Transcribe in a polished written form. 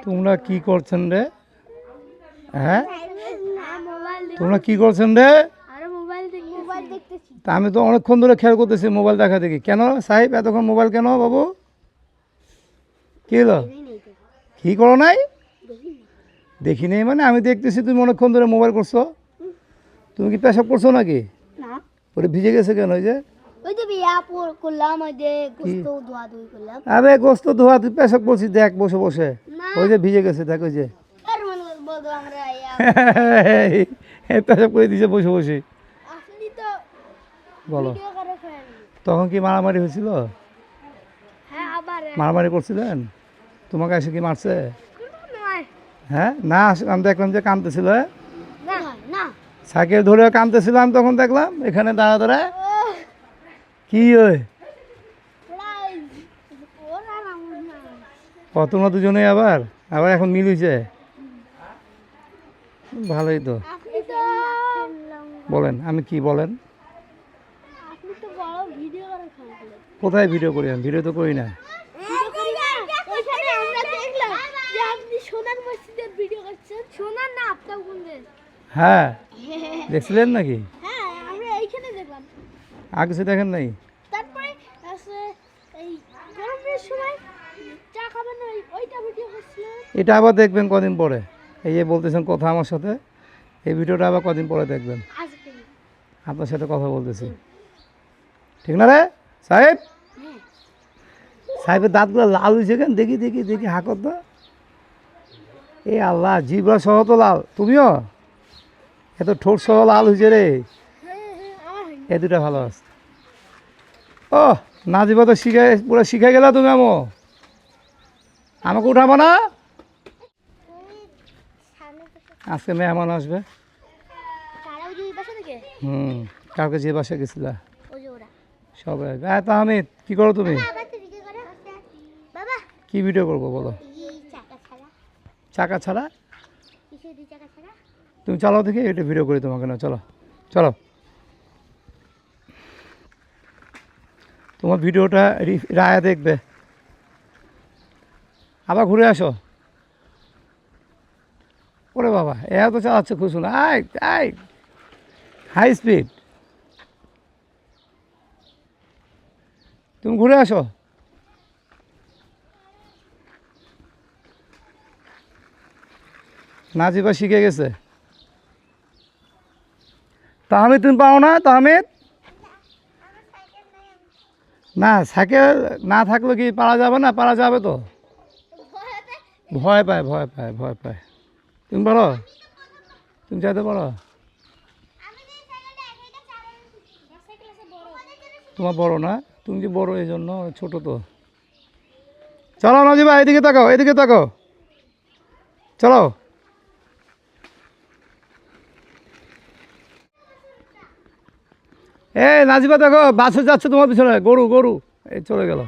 তোমরা কি করছেন রে? হ্যাঁ, তোমরা কি করছেন রে? তা আমি তো অনেকক্ষণ ধরে খেয়াল করতেছি মোবাইল দেখা দেখি। কেন সাহেব এতক্ষণ মোবাইল কেন বাবু? কি হলো? কি করো নাই? দেখি নেই মানে আমি দেখতেছি তুমি অনেকক্ষণ ধরে মোবাইল করছো। তুমি কি পেশাব করছো নাকি? ওটা ভিজে গেছে কেন? ওই যে আরে গোস্ত ধোয়া তুই পেশাব করছিস দেখ বসে বসে। ওই যে ভিজে গেছে দেখ ওই যে পেশাব করে দিয়েছে বসে বসে। বলো তখন কি মারামারি হয়েছিল? মারামারি করছিলেন? তোমাকে এসে কি মারছে? হ্যাঁ না, আমি দেখলাম যে কাঁদতেছিল। সাইকেল ধরে কাঁদতেছিলাম তখন দেখলাম এখানে দাঁড়া দাঁড়া। কি ওই তোমরা দুজনে আবার আবার এখন মিল হয়েছে? ভালোই তো। বলেন আমি কি বলেন? কোথায় ভিডিও করি? আমি ভিডিও তো করি না। হ্যাঁ দেখছিলেন নাকি? আগে সে দেখেন নাই? এটা আবার দেখবেন কদিন পরে। এই যে বলতেছেন কথা আমার সাথে, এই ভিডিওটা আবার কদিন পরে দেখবেন। আপনার সাথে কথা বলতেছি ঠিক না রে সাহেব? সাহেবের দাঁতগুলো লাল হয়েছে কেন? দেখি দেখি দেখি হাঁকত তো। এই আল্লাহ জিভা সহ তো লাল। তুমিও এত ঠোঁট সহ লাল হয়েছে রে। এ দুটা ভালো আছে। ও নাজিবা তো শিখাই পুরো শিখাই গেলা তুমি। আমাকে উঠাবো না? আজকে মেহমান আসবে। কালকে যে বাসায় গেছিলা সবাই। হ্যাঁ তা আমি কি করো তুমি? কি ভিডিও করবো বলো? চাকা ছাড়া? তুমি চালাও দেখি এটা ভিডিও করি তোমাকে। না চলো চলো, তোমার ভিডিওটা রায়া দেখবে। আবার ঘুরে আসো। ওরে বাবা এত চালাচ্ছে খুব শোনা। I I high speed. তুমি ঘুরে আসো। নাজিবা শিখে গেছে। তাহমিদ তুমি পাও না? তাহমিদ না, সাইকেল না থাকলে কি পারা যাবে না? পারা যাবে তো। ভয় পায় ভয় পায় ভয় পায়। তুমি পারো? তুমি চাইতে পারো? তোমার বড় না? তুমি যে বড় এই জন্য ছোট তো। চলো নাজিবা এদিকে তাকাও, এদিকে তাকাও, চলো। এই নাজিবা দেখো বাসে যাচ্ছে তোমার পিছনে। গরু গরু এই চলে গেল।